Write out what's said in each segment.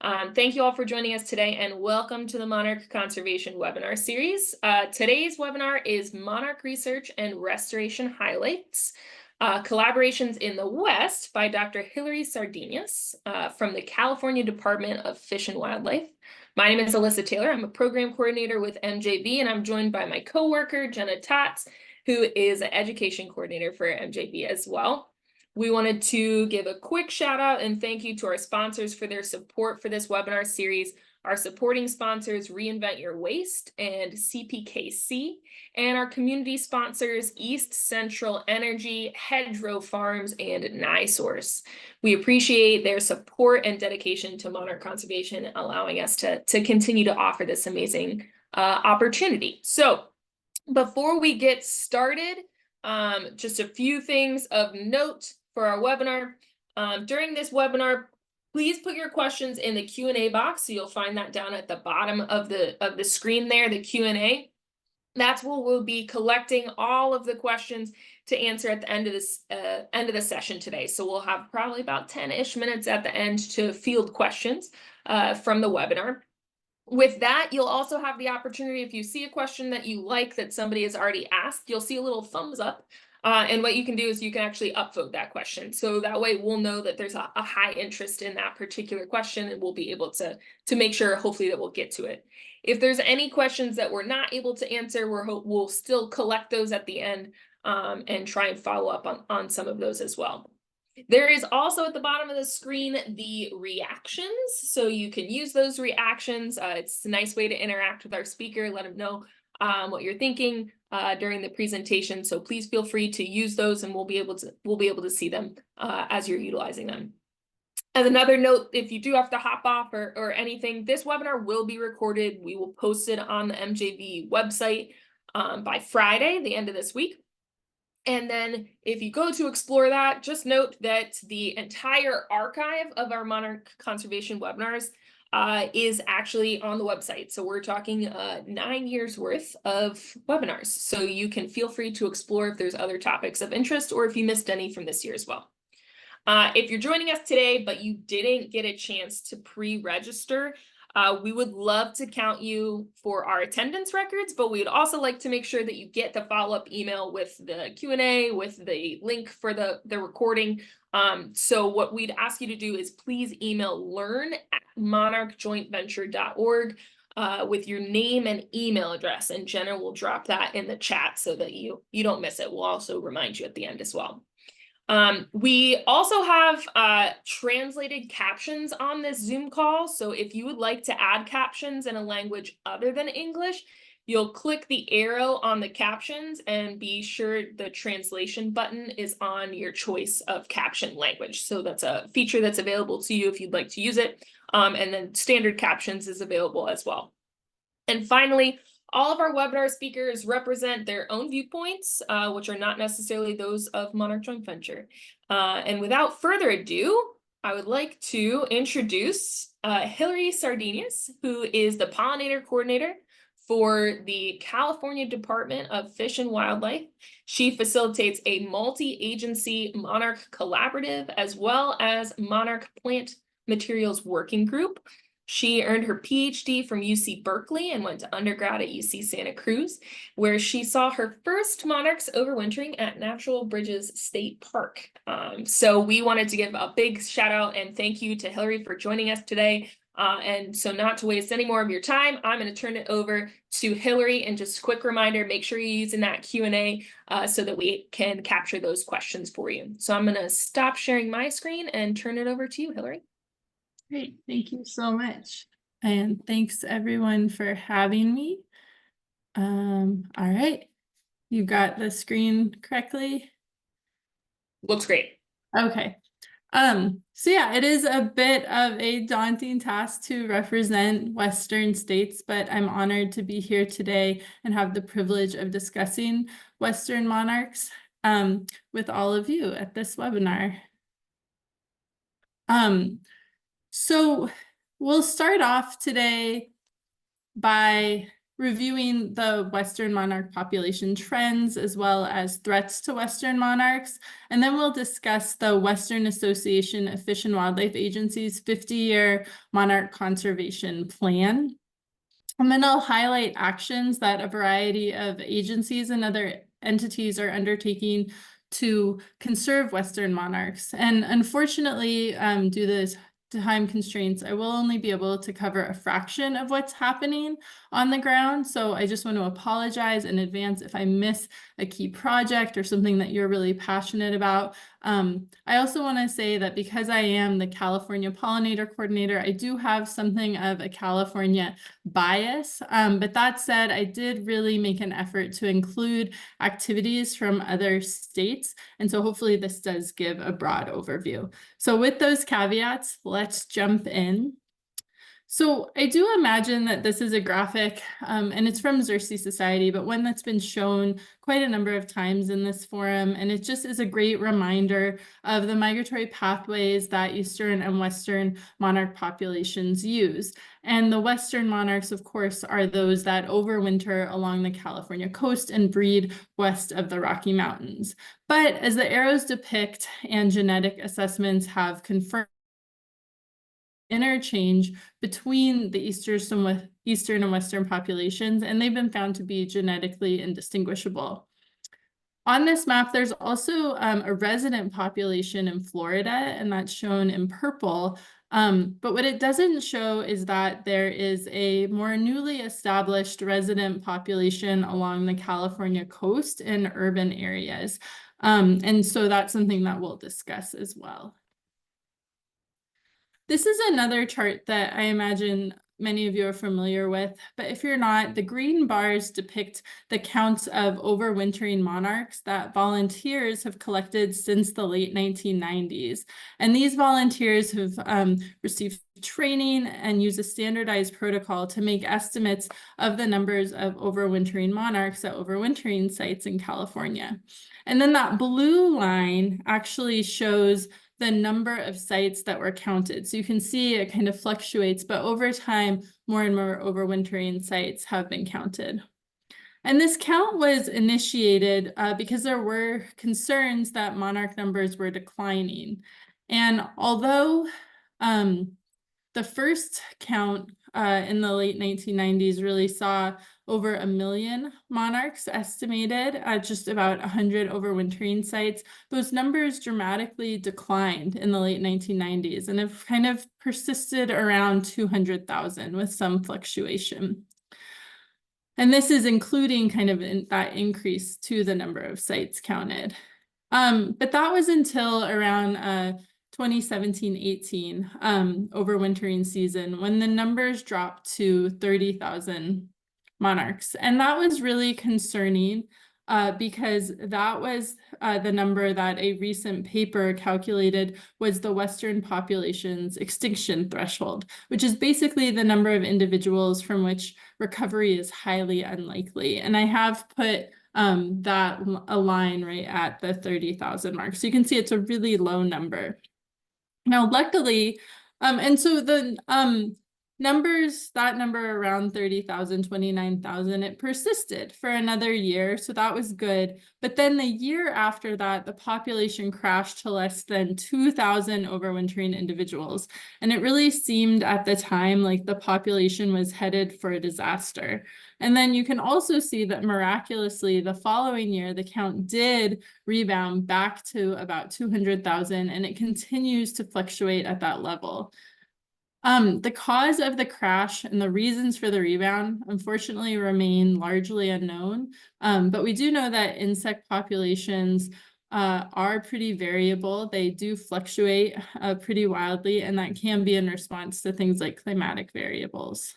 Thank you all for joining us today and welcome to the Monarch Conservation webinar series. Today's webinar is Monarch Research and Restoration Highlights, Collaborations in the West by Dr. Hilary Sardiñas from the California Department of Fish and Wildlife. My name is Alyssa Taylor. I'm a program coordinator with MJB, and I'm joined by my coworker, Jenna Tots, who is an education coordinator for MJB as well. We wanted to give a quick shout out and thank you to our sponsors for their support for this webinar series. Our supporting sponsors, Reinvent Your Waste and CPKC, and our community sponsors, East Central Energy, Hedgerow Farms, and NiSource. We appreciate their support and dedication to monarch conservation, allowing us to continue to offer this amazing opportunity. So before we get started, just a few things of note for our webinar. During this webinar, please put your questions in the Q&A box. So you'll find that down at the bottom of the screen there, the Q&A. That's where we'll be collecting all of the questions to answer at the end of this end of the session today. So we'll have probably about 10-ish minutes at the end to field questions from the webinar. With that, you'll also have the opportunity, if you see a question that you like that somebody has already asked, you'll see a little thumbs up. And what you can do is you can actually upvote that question. So that way we'll know that there's a high interest in that particular question, and we'll be able to make sure, hopefully, that we'll get to it. If there's any questions that we're not able to answer, we'll still collect those at the end and try and follow up on some of those as well. There is also at the bottom of the screen the reactions, so you can use those reactions. It's a nice way to interact with our speaker, let them know what you're thinking during the presentation. So please feel free to use those, and we'll be able to see them as you're utilizing them. As another note, if you do have to hop off or anything, this webinar will be recorded. We will post it on the MJB website by Friday, the end of this week. And then if you go to explore that, just note that the entire archive of our monarch conservation webinars is actually on the website. So we're talking 9 years worth of webinars. So you can feel free to explore if there's other topics of interest or if you missed any from this year as well. If you're joining us today, but you didn't get a chance to pre-register, we would love to count you for our attendance records, but we'd also like to make sure that you get the follow-up email with the Q&A, with the link for the recording. So what we'd ask you to do is please email learn@monarchjointventure.org with your name and email address, and Jenna will drop that in the chat so that you don't miss it. We'll also remind you at the end as well. We also have translated captions on this Zoom call. So if you would like to add captions in a language other than English, you'll click the arrow on the captions and be sure the translation button is on your choice of caption language. So that's a feature that's available to you if you'd like to use it. And then standard captions is available as well. And finally, all of our webinar speakers represent their own viewpoints, which are not necessarily those of Monarch Joint Venture. And without further ado, I would like to introduce Hilary Sardiñas, who is the pollinator coordinator for the California Department of Fish and Wildlife. She facilitates a multi-agency monarch collaborative as well as monarch plant materials working group. She earned her PhD from UC Berkeley and went to undergrad at UC Santa Cruz, where she saw her first monarchs overwintering at Natural Bridges State Park. So we wanted to give a big shout out and thank you to Hilary for joining us today. And so not to waste any more of your time, I'm going to turn it over to Hilary. And just a quick reminder, make sure you're using that Q&A so that we can capture those questions for you. So I'm going to stop sharing my screen and turn it over to you, Hilary. Great, thank you so much. And thanks everyone for having me. All right, you got the screen correctly? Looks great. Okay. So yeah, it is a bit of a daunting task to represent Western states, but I'm honored to be here today and have the privilege of discussing Western monarchs with all of you at this webinar. So we'll start off today by reviewing the Western monarch population trends as well as threats to Western monarchs. And then we'll discuss the Western Association of Fish and Wildlife Agency's 50-year monarch conservation plan. And then I'll highlight actions that a variety of agencies and other entities are undertaking to conserve Western monarchs. And unfortunately, due to time constraints, I will only be able to cover a fraction of what's happening on the ground. So I just want to apologize in advance if I miss a key project or something that you're really passionate about. I also want to say that because I am the California Pollinator Coordinator, I do have something of a California bias. But that said, I did really make an effort to include activities from other states. And so hopefully this does give a broad overview. So with those caveats, let's jump in. So I do imagine that this is a graphic, and it's from Xerces Society, but one that's been shown quite a number of times in this forum. And it just is a great reminder of the migratory pathways that Eastern and Western monarch populations use. And the Western monarchs, of course, are those that overwinter along the California coast and breed west of the Rocky Mountains. But as the arrows depict and genetic assessments have confirmed, interchange between the Eastern and Western populations, and they've been found to be genetically indistinguishable. On this map, there's also a resident population in Florida, and that's shown in purple. But what it doesn't show is that there is a more newly established resident population along the California coast in urban areas. And so that's something that we'll discuss as well. This is another chart that I imagine many of you are familiar with, but if you're not, the green bars depict the counts of overwintering monarchs that volunteers have collected since the late 1990s. And these volunteers have received training and use a standardized protocol to make estimates of the numbers of overwintering monarchs at overwintering sites in California. And then that blue line actually shows the number of sites that were counted. So you can see it kind of fluctuates, but over time, more and more overwintering sites have been counted. And this count was initiated because there were concerns that monarch numbers were declining. And although the first count in the late 1990s really saw over 1 million monarchs estimated at just about 100 overwintering sites, those numbers dramatically declined in the late 1990s and have kind of persisted around 200,000 with some fluctuation. And this is including kind of that increase to the number of sites counted. But that was until around 2017-18 overwintering season when the numbers dropped to 30,000 monarchs. And that was really concerning because that was the number that a recent paper calculated was the Western population's extinction threshold, which is basically the number of individuals from which recovery is highly unlikely. And I have put that a line right at the 30,000 mark. So you can see it's a really low number. Now, luckily, and so the numbers, that number around 30,000, 29,000, it persisted for another year. So that was good. But then the year after that, the population crashed to less than 2,000 overwintering individuals. And it really seemed at the time like the population was headed for a disaster. And then you can also see that miraculously the following year, the count did rebound back to about 200,000, and it continues to fluctuate at that level. The cause of the crash and the reasons for the rebound, unfortunately, remain largely unknown. But we do know that insect populations are pretty variable. They do fluctuate pretty wildly, and that can be in response to things like climatic variables.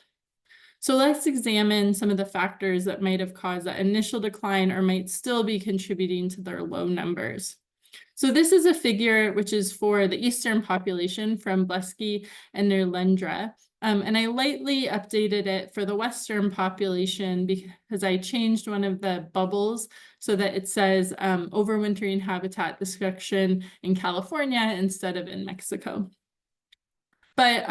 So let's examine some of the factors that might have caused that initial decline or might still be contributing to their low numbers. So this is a figure which is for the Eastern population from Blesky and Nerlendra. And I lightly updated it for the Western population because I changed one of the bubbles so that it says overwintering habitat destruction in California instead of in Mexico. But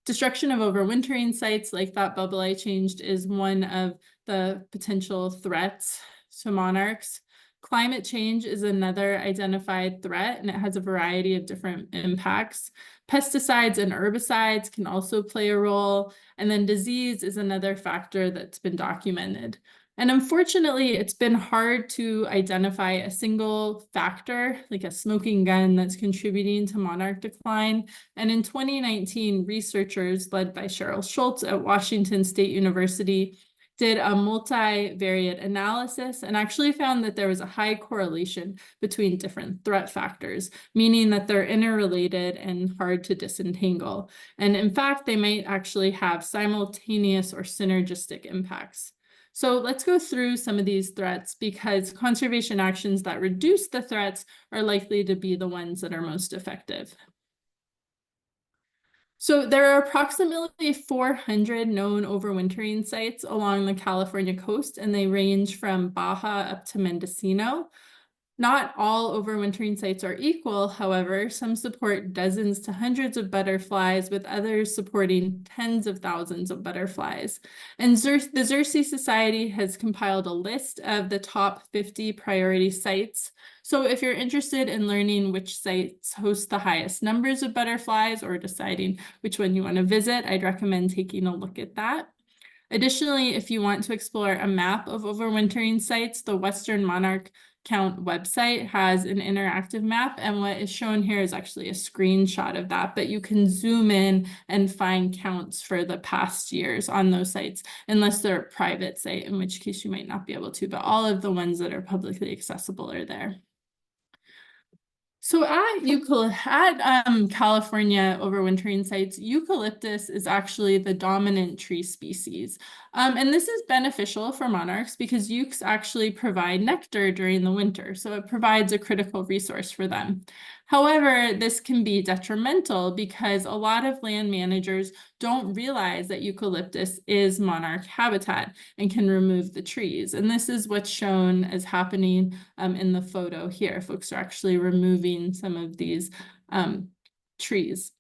Destruction of overwintering sites like that bubble I changed is one of the potential threats to monarchs. Climate change is another identified threat, and it has a variety of different impacts. Pesticides and herbicides can also play a role, and then disease is another factor that's been documented. And unfortunately, it's been hard to identify a single factor, like a smoking gun, that's contributing to monarch decline. And in 2019, researchers led by Cheryl Schultz at Washington State University did a multivariate analysis and actually found that there was a high correlation between different threat factors, meaning that they're interrelated and hard to disentangle. And in fact, they might actually have simultaneous or synergistic impacts. So let's go through some of these threats, because conservation actions that reduce the threats are likely to be the ones that are most effective. So there are approximately 400 known overwintering sites along the California coast, and they range from Baja up to Mendocino. Not all overwintering sites are equal, however. Some support dozens to hundreds of butterflies, with others supporting tens of thousands of butterflies. And the Xerces Society has compiled a list of the top 50 priority sites. So if you're interested in learning which sites host the highest numbers of butterflies or deciding which one you want to visit, I'd recommend taking a look at that. Additionally, if you want to explore a map of overwintering sites, the Western Monarch Count website has an interactive map, and what is shown here is actually a screenshot of that, but you can zoom in and find counts for the past years on those sites, unless they're a private site, in which case you might not be able to, but all of the ones that are publicly accessible are there. So at California overwintering sites, eucalyptus is actually the dominant tree species. And this is beneficial for monarchs because eucs actually provide nectar during the winter, so it provides a critical resource for them. However, this can be detrimental because a lot of land managers don't realize that eucalyptus is monarch habitat and can remove the trees. And this is what's shown as happening in the photo here. Folks are actually removing some of these trees.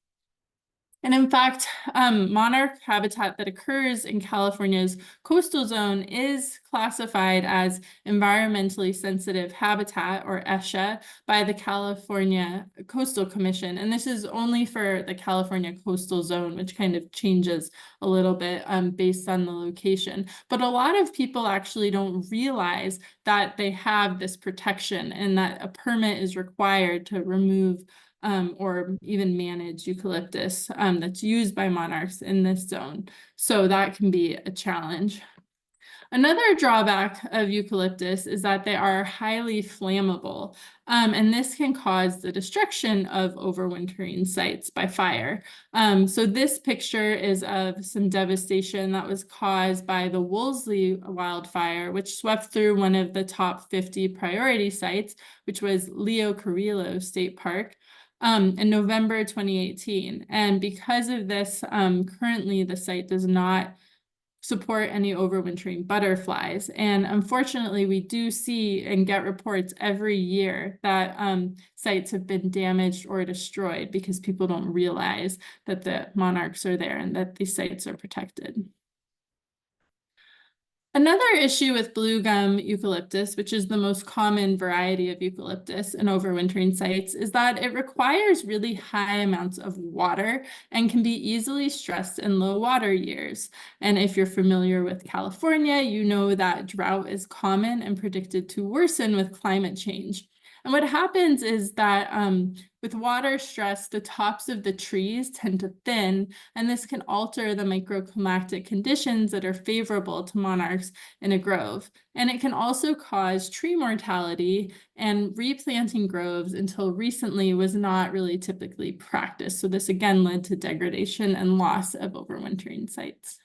And in fact, monarch habitat that occurs in California's coastal zone is classified as environmentally sensitive habitat, or ESHA, by the California Coastal Commission. And this is only for the California coastal zone, which kind of changes a little bit based on the location. But a lot of people actually don't realize that they have this protection and that a permit is required to remove or even manage eucalyptus that's used by monarchs in this zone. So that can be a challenge. Another drawback of eucalyptus is that they are highly flammable, and this can cause the destruction of overwintering sites by fire. So this picture is of some devastation that was caused by the Woolsey wildfire, which swept through one of the top 50 priority sites, which was Leo Carrillo State Park. In November 2018. And because of this, currently the site does not support any overwintering butterflies. And unfortunately, we do see and get reports every year that sites have been damaged or destroyed because people don't realize that the monarchs are there and that these sites are protected. Another issue with blue gum eucalyptus, which is the most common variety of eucalyptus in overwintering sites, is that it requires really high amounts of water and can be easily stressed in low water years. And if you're familiar with California, you know that drought is common and predicted to worsen with climate change. And what happens is that with water stress, the tops of the trees tend to thin, and this can alter the microclimatic conditions that are favorable to monarchs in a grove. And it can also cause tree mortality, and replanting groves until recently was not really typically practiced. So this again led to degradation and loss of overwintering sites.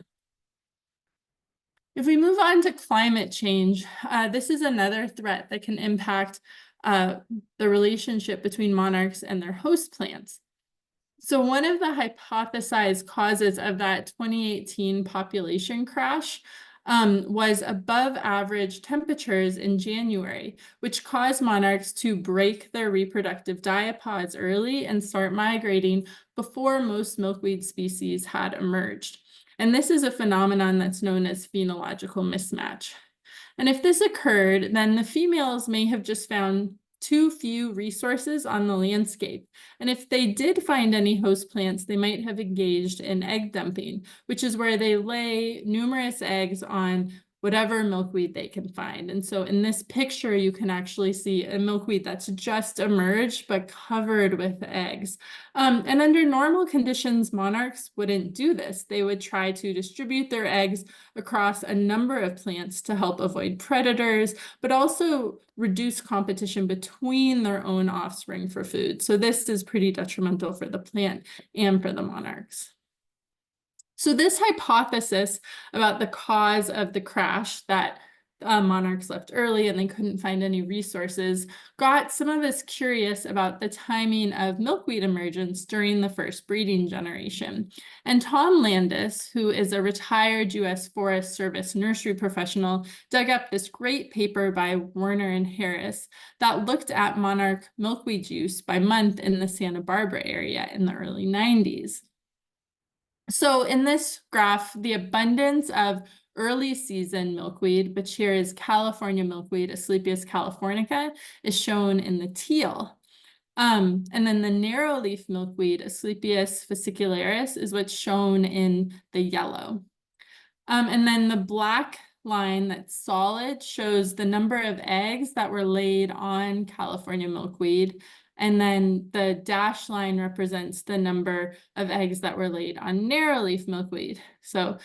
If we move on to climate change, this is another threat that can impact the relationship between monarchs and their host plants. So one of the hypothesized causes of that 2018 population crash was above average temperatures in January, which caused monarchs to break their reproductive diapods early and start migrating before most milkweed species had emerged. And this is a phenomenon that's known as phenological mismatch. And if this occurred, then the females may have just found too few resources on the landscape. And if they did find any host plants, they might have engaged in egg dumping, which is where they lay numerous eggs on whatever milkweed they can find. And so in this picture, you can actually see a milkweed that's just emerged, but covered with eggs. And under normal conditions, monarchs wouldn't do this. They would try to distribute their eggs across a number of plants to help avoid predators, but also reduce competition between their own offspring for food. So this is pretty detrimental for the plant and for the monarchs. So this hypothesis about the cause of the crash that monarchs left early and they couldn't find any resources got some of us curious about the timing of milkweed emergence during the first breeding generation. And Tom Landis, who is a retired U.S. Forest Service nursery professional, dug up this great paper by Werner and Harris that looked at monarch milkweed use by month in the Santa Barbara area in the early 90s. So in this graph, the abundance of early season milkweed, which here is California milkweed, Asclepias californica, is shown in the teal. And then the narrow leaf milkweed, Asclepias fascicularis, is what's shown in the yellow. And then the black line that's solid shows the number of eggs that were laid on California milkweed. And then the dashed line represents the number of eggs that were laid on narrowleaf milkweed. So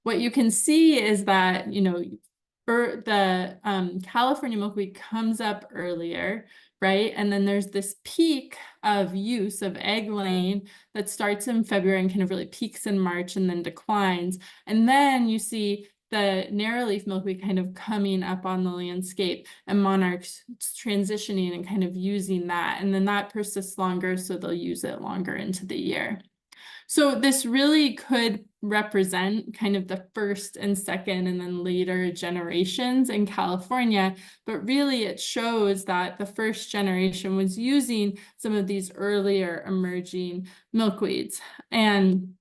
what you can see is that, the California milkweed comes up earlier, right? And then there's this peak of use of egg laying that starts in February and kind of really peaks in March and then declines. And then you see the narrowleaf milkweed kind of coming up on the landscape and monarchs transitioning and kind of using that. And then that persists longer, so they'll use it longer into the year. So this really could represent kind of the first and second and then later generations in California, but really it shows that the first generation was using some of these earlier emerging milkweeds. And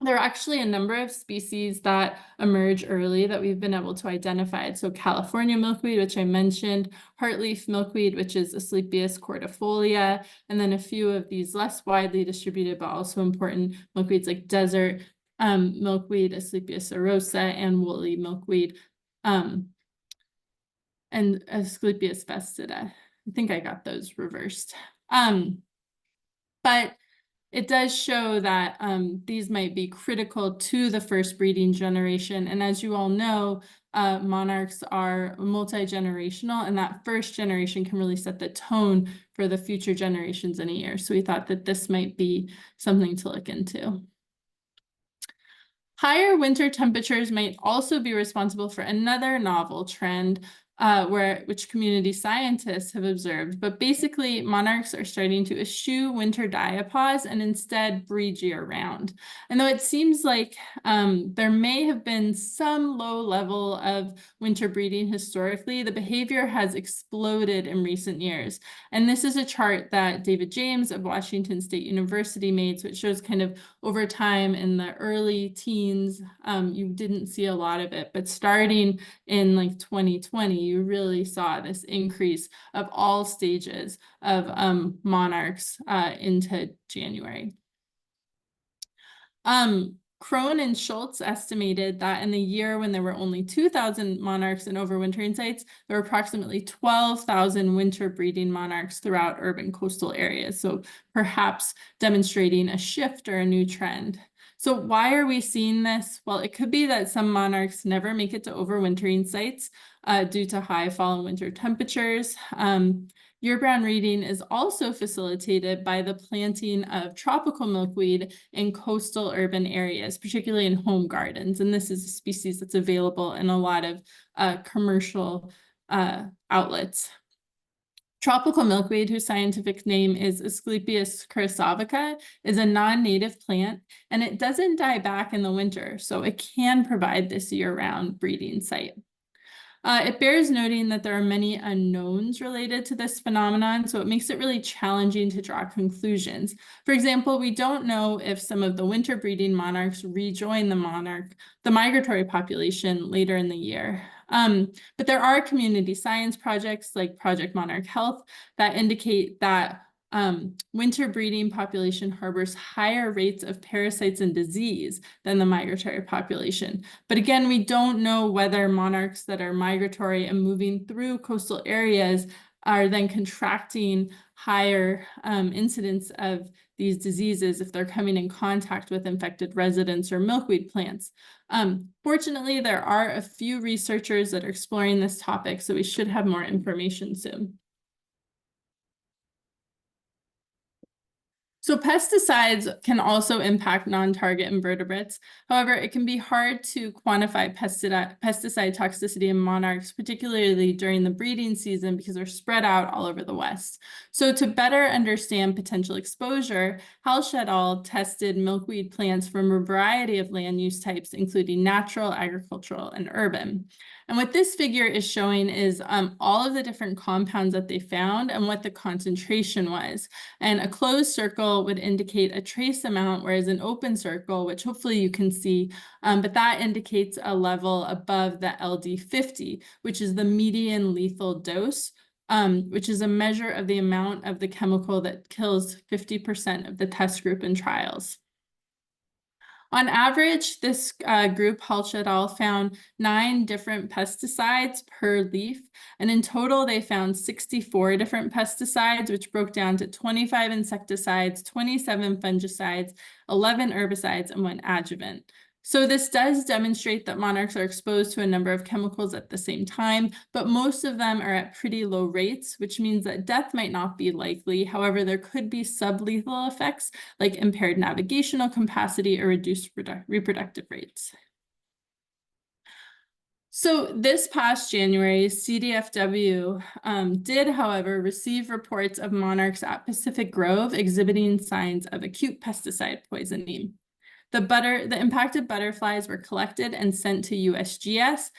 there are actually a number of species that emerge early that we've been able to identify. So California milkweed, which I mentioned, heartleaf milkweed, which is Asclepias cordifolia, and then a few of these less widely distributed but also important milkweeds like desert milkweed, Asclepias serosa, and woolly milkweed, and Asclepias vestida. I think I got those reversed. But it does show that these might be critical to the first breeding generation. And as you all know, monarchs are multi-generational, and that first generation can really set the tone for the future generations in a year. So we thought that this might be something to look into. Higher winter temperatures might also be responsible for another novel trend which community scientists have observed, but basically monarchs are starting to eschew winter diapause and instead breed year-round. And though it seems like there may have been some low level of winter breeding historically, the behavior has exploded in recent years. And this is a chart that David James of Washington State University made, so it shows kind of over time in the early teens, you didn't see a lot of it, but starting in like 2020, you really saw this increase of all stages of monarchs into January. Crone and Schultz estimated that in the year when there were only 2,000 monarchs in overwintering sites, there were approximately 12,000 winter breeding monarchs throughout urban coastal areas. So perhaps demonstrating a shift or a new trend. So why are we seeing this? Well, it could be that some monarchs never make it to overwintering sites due to high fall and winter temperatures. Year-round breeding is also facilitated by the planting of tropical milkweed in coastal urban areas, particularly in home gardens. And this is a species that's available in a lot of commercial outlets. Tropical milkweed, whose scientific name is Asclepias curassavica, is a non-native plant, and it doesn't die back in the winter, so it can provide this year-round breeding site. It bears noting that there are many unknowns related to this phenomenon, so it makes it really challenging to draw conclusions. For example, we don't know if some of the winter breeding monarchs rejoin the migratory population later in the year. But there are community science projects like Project Monarch Health that indicate that winter breeding population harbors higher rates of parasites and disease than the migratory population. But again, we don't know whether monarchs that are migratory and moving through coastal areas are then contracting higher incidence of these diseases if they're coming in contact with infected residents or milkweed plants. Fortunately, there are a few researchers that are exploring this topic, so we should have more information soon. So pesticides can also impact non-target invertebrates. However, it can be hard to quantify pesticide toxicity in monarchs, particularly during the breeding season, because they're spread out all over the West. So to better understand potential exposure, Halsh et al. Tested milkweed plants from a variety of land use types, including natural, agricultural, and urban. And what this figure is showing is all of the different compounds that they found and what the concentration was. And a closed circle would indicate a trace amount, whereas an open circle, which hopefully you can see, but that indicates a level above the LD50, which is the median lethal dose, which is a measure of the amount of the chemical that kills 50% of the test group in trials. On average, this group, Halsh et al., found 9 different pesticides per leaf, and in total they found 64 different pesticides, which broke down to 25 insecticides, 27 fungicides, 11 herbicides, and 1 adjuvant. So this does demonstrate that monarchs are exposed to a number of chemicals at the same time, but most of them are at pretty low rates, which means that death might not be likely. However, there could be sublethal effects like impaired navigational capacity or reduced reproductive rates. So this past January, CDFW did, however, receive reports of monarchs at Pacific Grove exhibiting signs of acute pesticide poisoning. The impacted butterflies were collected and sent to USGS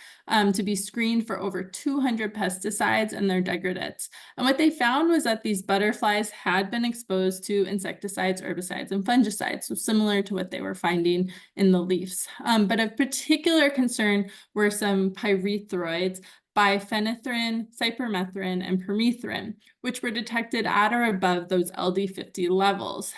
to be screened for over 200 pesticides and their degradates. And what they found was that these butterflies had been exposed to insecticides, herbicides, and fungicides, so similar to what they were finding in the leaves. But of particular concern were some pyrethroids, biphenethrin, cypermethrin, and permethrin, which were detected at or above those LD50 levels.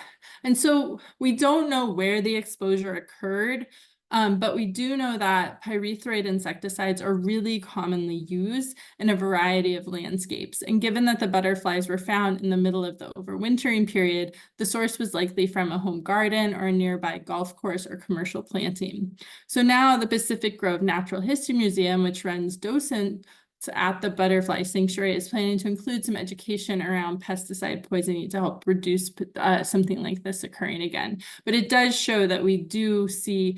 And so we don't know where the exposure occurred, but we do know that pyrethroid insecticides are really commonly used in a variety of landscapes. And given that the butterflies were found in the middle of the overwintering period, the source was likely from a home garden or a nearby golf course or commercial planting. So now the Pacific Grove Natural History Museum, which runs docent at the butterfly sanctuary, is planning to include some education around pesticide poisoning to help reduce something like this occurring again. But it does show that we do see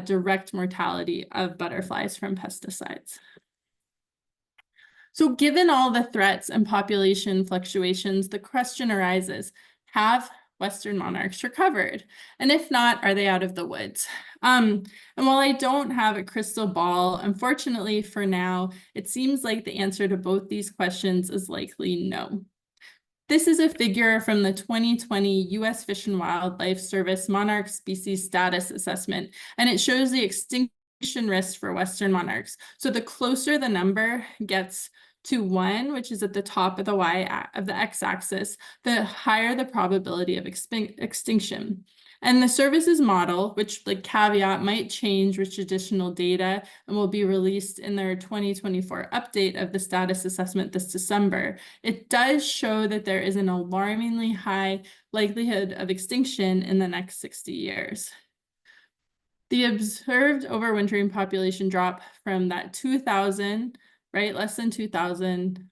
direct mortality of butterflies from pesticides. So given all the threats and population fluctuations, the question arises, have Western monarchs recovered? And if not, are they out of the woods? And while I don't have a crystal ball, unfortunately for now, it seems like the answer to both these questions is likely no. This is a figure from the 2020 U.S. Fish and Wildlife Service Monarch Species Status Assessment, and it shows the extinction risk for Western monarchs. So the closer the number gets to 1, which is at the top of the x-axis, the higher the probability of extinction. And the services model, which the caveat might change with additional data and will be released in their 2024 update of the status assessment this December, it does show that there is an alarmingly high likelihood of extinction in the next 60 years. The observed overwintering population drop from that 2,000, right, less than 2,000,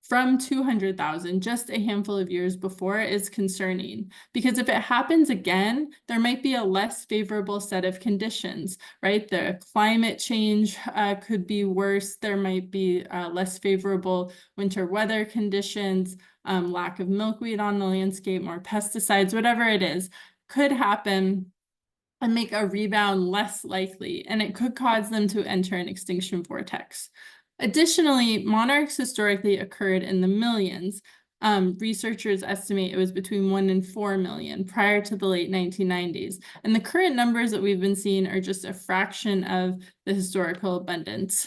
from 200,000 just a handful of years before is concerning, because if it happens again, there might be a less favorable set of conditions, right? The climate change could be worse. There might be less favorable winter weather conditions, lack of milkweed on the landscape, more pesticides, whatever it is, could happen and make a rebound less likely, and it could cause them to enter an extinction vortex. Additionally, monarchs historically occurred in the millions. Researchers estimate it was between 1 and 4 million prior to the late 1990s. And the current numbers that we've been seeing are just a fraction of the historical abundance.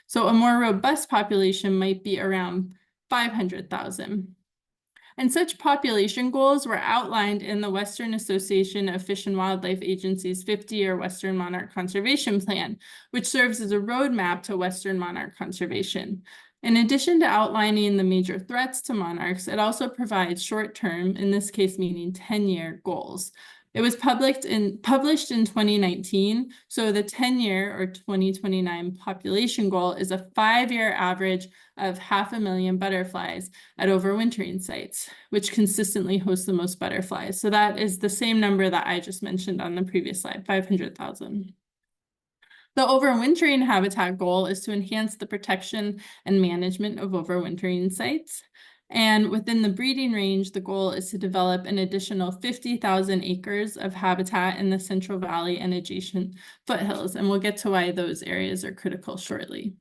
So a more robust population might be around 500,000. And such population goals were outlined in the Western Association of Fish and Wildlife Agency's 50-year Western Monarch Conservation Plan, which serves as a roadmap to Western monarch conservation. In addition to outlining the major threats to monarchs, it also provides short-term, in this case meaning 10-year goals. It was published in 2019, so the 10-year or 2029 population goal is a 5-year average of 500,000 butterflies at overwintering sites, which consistently host the most butterflies. So that is the same number that I just mentioned on the previous slide, 500,000. The overwintering habitat goal is to enhance the protection and management of overwintering sites. And within the breeding range, the goal is to develop an additional 50,000 acres of habitat in the Central Valley and adjacent foothills. And we'll get to why those areas are critical shortly.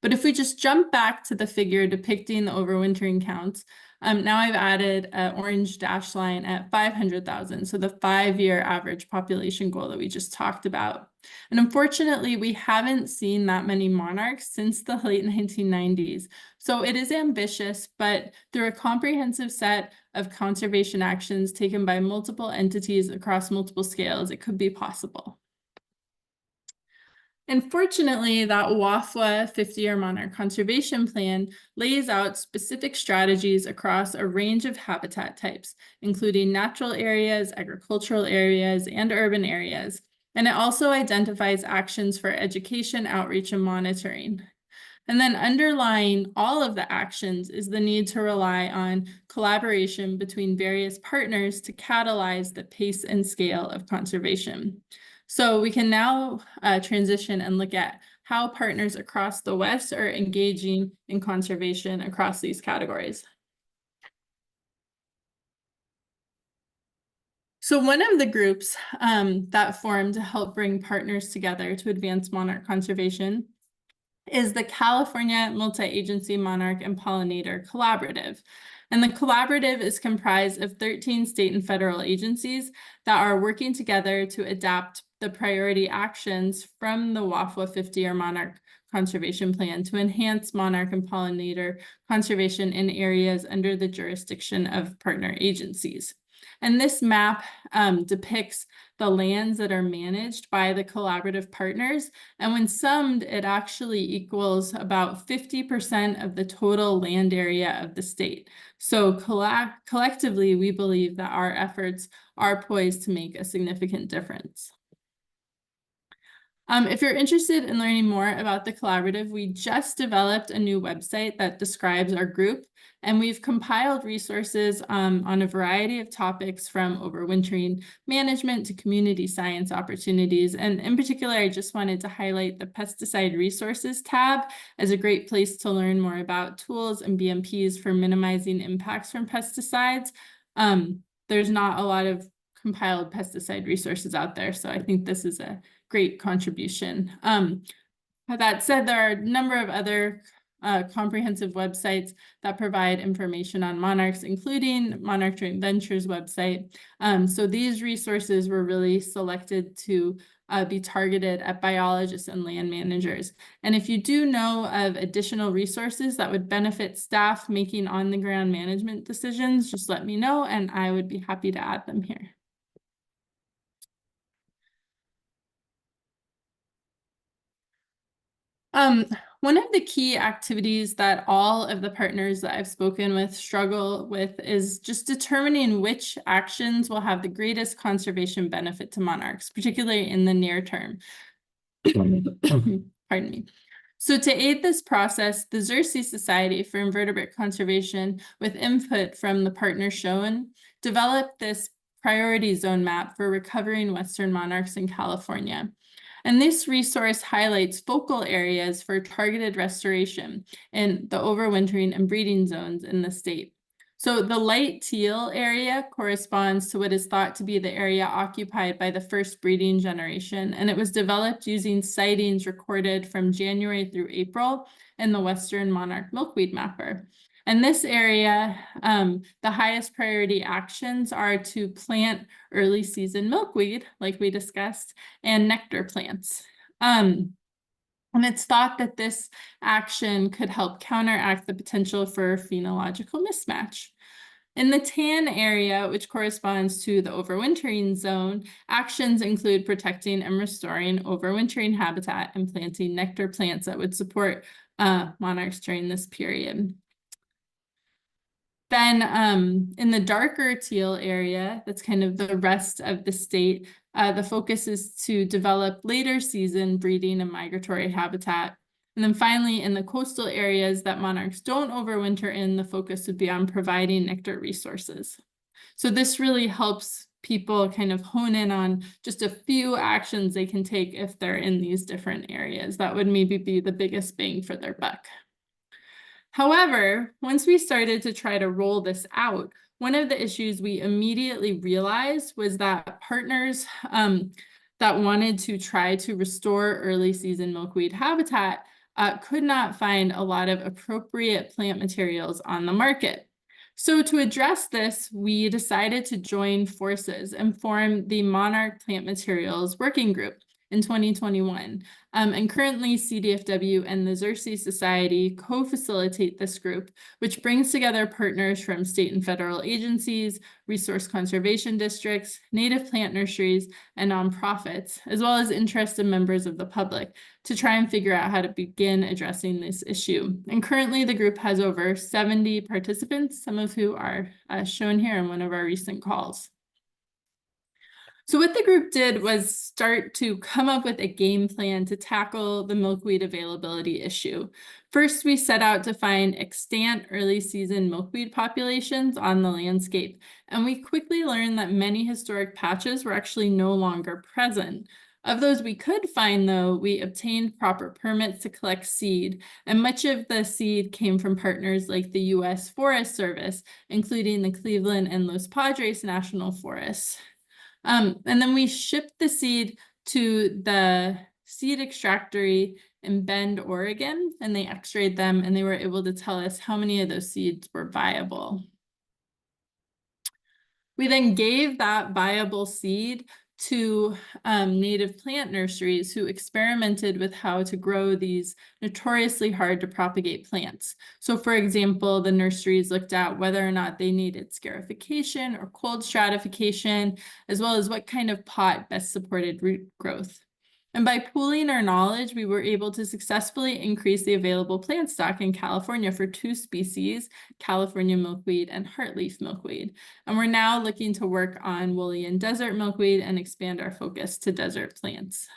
But if we just jump back to the figure depicting the overwintering counts, now I've added an orange dash line at 500,000, so the 5-year average population goal that we just talked about. And unfortunately, we haven't seen that many monarchs since the late 1990s. So it is ambitious, but through a comprehensive set of conservation actions taken by multiple entities across multiple scales, it could be possible. And fortunately, that WAFWA 50-year monarch conservation plan lays out specific strategies across a range of habitat types, including natural areas, agricultural areas, and urban areas. And it also identifies actions for education, outreach, and monitoring. And then underlying all of the actions is the need to rely on collaboration between various partners to catalyze the pace and scale of conservation. So we can now transition and look at how partners across the West are engaging in conservation across these categories. So one of the groups that formed to help bring partners together to advance monarch conservation is the California Multi-Agency Monarch and Pollinator Collaborative. And the collaborative is comprised of 13 state and federal agencies that are working together to adapt the priority actions from the WAFWA 50-year monarch conservation plan to enhance monarch and pollinator conservation in areas under the jurisdiction of partner agencies. And this map depicts the lands that are managed by the collaborative partners. And when summed, it actually equals about 50% of the total land area of the state. So collectively, we believe that our efforts are poised to make a significant difference. If you're interested in learning more about the collaborative, we just developed a new website that describes our group, and we've compiled resources on a variety of topics from overwintering management to community science opportunities. And in particular, I just wanted to highlight the pesticide resources tab as a great place to learn more about tools and BMPs for minimizing impacts from pesticides. There's not a lot of compiled pesticide resources out there, so I think this is a great contribution. That said, there are a number of other comprehensive websites that provide information on monarchs, including Monarch Joint Ventures website. So these resources were really selected to be targeted at biologists and land managers. And if you do know of additional resources that would benefit staff making on-the-ground management decisions, just let me know and I would be happy to add them here. One of the key activities that all of the partners that I've spoken with struggle with is just determining which actions will have the greatest conservation benefit to monarchs, particularly in the near term. Pardon me. So to aid this process, the Xerces Society for Invertebrate Conservation, with input from the partners shown, developed this priority zone map for recovering Western monarchs in California. And this resource highlights focal areas for targeted restoration in the overwintering and breeding zones in the state. So the light teal area corresponds to what is thought to be the area occupied by the first breeding generation, and it was developed using sightings recorded from January through April in the Western monarch milkweed mapper. And this area, the highest priority actions are to plant early season milkweed, like we discussed, and nectar plants. And it's thought that this action could help counteract the potential for phenological mismatch. In the tan area, which corresponds to the overwintering zone, actions include protecting and restoring overwintering habitat and planting nectar plants that would support monarchs during this period. Then in the darker teal area, that's kind of the rest of the state, the focus is to develop later season breeding and migratory habitat. And then finally, in the coastal areas that monarchs don't overwinter in, the focus would be on providing nectar resources. So this really helps people kind of hone in on just a few actions they can take if they're in these different areas. That would maybe be the biggest bang for their buck. However, once we started to try to roll this out, one of the issues we immediately realized was that partners that wanted to try to restore early season milkweed habitat could not find a lot of appropriate plant materials on the market. So to address this, we decided to join forces and form the Monarch Plant Materials Working Group in 2021. And currently CDFW and the Xerces Society co-facilitate this group, which brings together partners from state and federal agencies, resource conservation districts, native plant nurseries, and nonprofits, as well as interested members of the public to try and figure out how to begin addressing this issue. And currently the group has over 70 participants, some of who are shown here in one of our recent calls. So what the group did was start to come up with a game plan to tackle the milkweed availability issue. First, we set out to find extant early season milkweed populations on the landscape, and we quickly learned that many historic patches were actually no longer present. Of those we could find, though, we obtained proper permits to collect seed, and much of the seed came from partners like the U.S. Forest Service, including the Cleveland and Los Padres National Forests. And then we shipped the seed to the seed extractory in Bend, Oregon, and they x-rayed them, and they were able to tell us how many of those seeds were viable. We then gave that viable seed to native plant nurseries who experimented with how to grow these notoriously hard to propagate plants. So for example, the nurseries looked at whether or not they needed scarification or cold stratification, as well as what kind of pot best supported root growth. And by pooling our knowledge, we were able to successfully increase the available plant stock in California for 2 species, California milkweed and heartleaf milkweed. And we're now looking to work on woolly and desert milkweed and expand our focus to desert plants.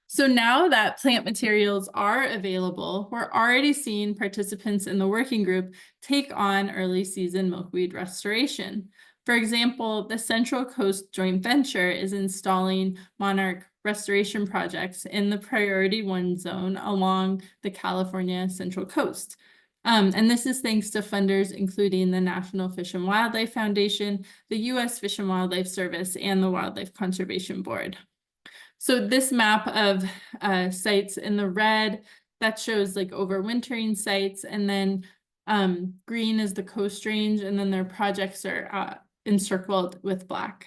So now that plant materials are available, we're already seeing participants in the working group take on early season milkweed restoration. For example, the Central Coast Joint Venture is installing monarch restoration projects in the Priority 1 zone along the California Central Coast. And this is thanks to funders including the National Fish and Wildlife Foundation, the U.S. Fish and Wildlife Service, and the Wildlife Conservation Board. So this map of sites in the red, that shows like overwintering sites, and then green is the coast range, and then their projects are encircled with black.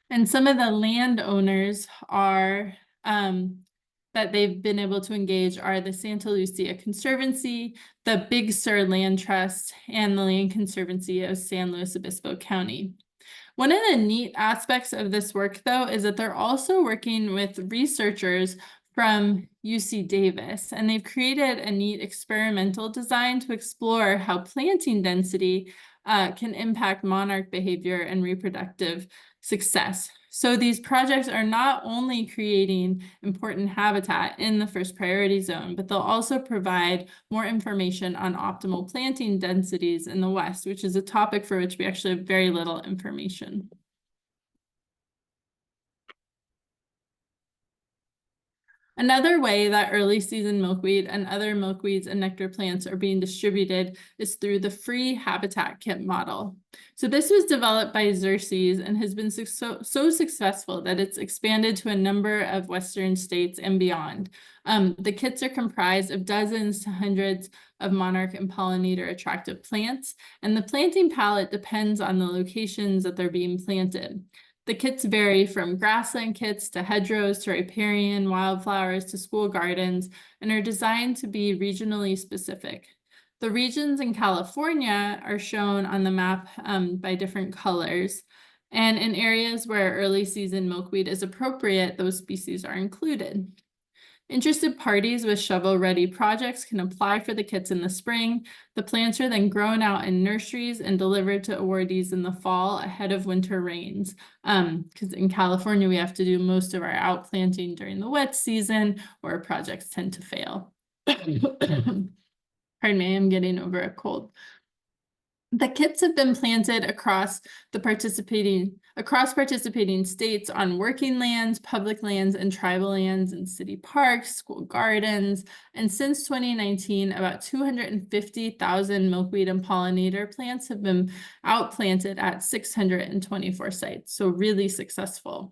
And some of the landowners are that they've been able to engage are the Santa Lucia Conservancy, the Big Sur Land Trust, and the Land Conservancy of San Luis Obispo County. One of the neat aspects of this work, though, is that they're also working with researchers from UC Davis, and they've created a neat experimental design to explore how planting density can impact monarch behavior and reproductive success. So these projects are not only creating important habitat in the first priority zone, but they'll also provide more information on optimal planting densities in the West, which is a topic for which we actually have very little information. Another way that early season milkweed and other milkweeds and nectar plants are being distributed is through the free habitat kit model. So this was developed by Xerces and has been so successful that it's expanded to a number of Western states and beyond. The kits are comprised of dozens to hundreds of monarch and pollinator attractive plants, and the planting palette depends on the locations that they're being planted. The kits vary from grassland kits to hedgerows to riparian wildflowers to school gardens and are designed to be regionally specific. The regions in California are shown on the map by different colors. And in areas where early season milkweed is appropriate, those species are included. Interested parties with shovel-ready projects can apply for the kits in the spring. The plants are then grown out in nurseries and delivered to awardees in the fall ahead of winter rains. Because in California, we have to do most of our outplanting during the wet season, or projects tend to fail. Pardon me, I'm getting over a cold. The kits have been planted across participating states on working lands, public lands, and tribal lands in city parks, school gardens. And since 2019, about 250,000 milkweed and pollinator plants have been outplanted at 624 sites. So really successful.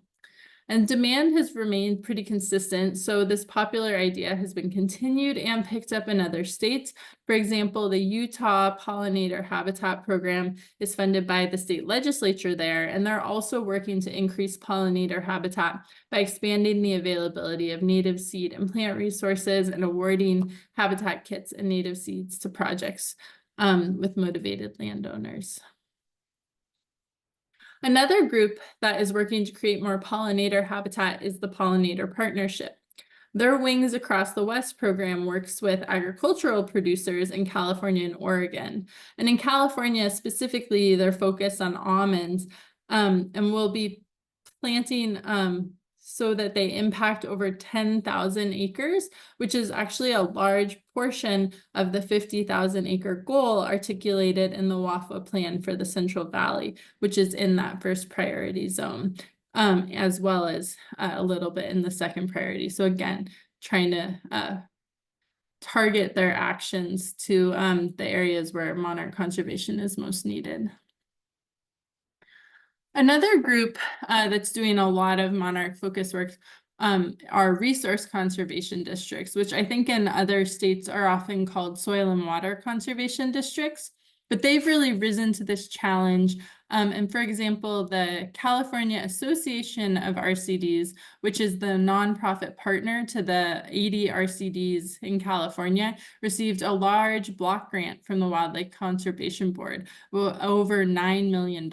And demand has remained pretty consistent, so this popular idea has been continued and picked up in other states. For example, the Utah Pollinator Habitat Program is funded by the state legislature there, and they're also working to increase pollinator habitat by expanding the availability of native seed and plant resources and awarding habitat kits and native seeds to projects with motivated landowners. Another group that is working to create more pollinator habitat is the Pollinator Partnership. Their Wings Across the West program works with agricultural producers in California and Oregon. And in California specifically, they're focused on almonds and will be planting so that they impact over 10,000 acres, which is actually a large portion of the 50,000 acre goal articulated in the WAFA plan for the Central Valley, which is in that first priority zone, as well as a little bit in the second priority. So again, trying to target their actions to the areas where monarch conservation is most needed. Another group that's doing a lot of monarch focus work are resource conservation districts, which I think in other states are often called soil and water conservation districts, but they've really risen to this challenge. And for example, the California Association of RCDs, which is the nonprofit partner to the 80 RCDs in California, received a large block grant from the Wildlife Conservation Board, over $9 million.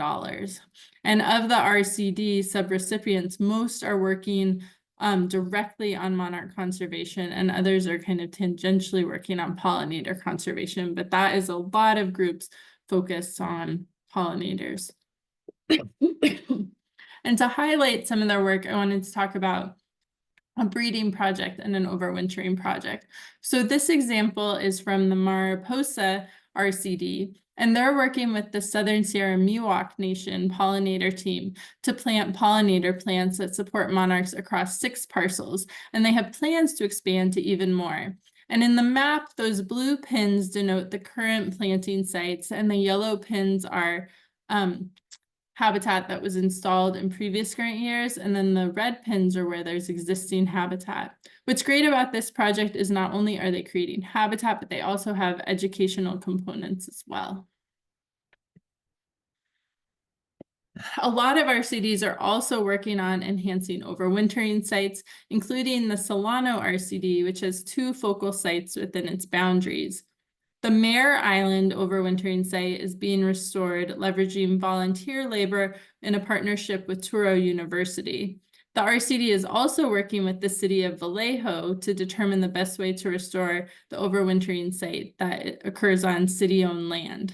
And of the RCD subrecipients, most are working directly on monarch conservation, and others are kind of tangentially working on pollinator conservation, but that is a lot of groups focused on pollinators. And to highlight some of their work, I wanted to talk about a breeding project and an overwintering project. So this example is from the Mariposa RCD, and they're working with the Southern Sierra Miwok Nation pollinator team to plant pollinator plants that support monarchs across 6 parcels, and they have plans to expand to even more. And in the map, those blue pins denote the current planting sites, and the yellow pins are habitat that was installed in previous grant years, and then the red pins are where there's existing habitat. What's great about this project is not only are they creating habitat, but they also have educational components as well. A lot of our cities are also working on enhancing overwintering sites, including the Solano RCD, which has 2 focal sites within its boundaries. The Mare Island overwintering site is being restored, leveraging volunteer labor in a partnership with Touro University. The RCD is also working with the city of Vallejo to determine the best way to restore the overwintering site that occurs on city-owned land.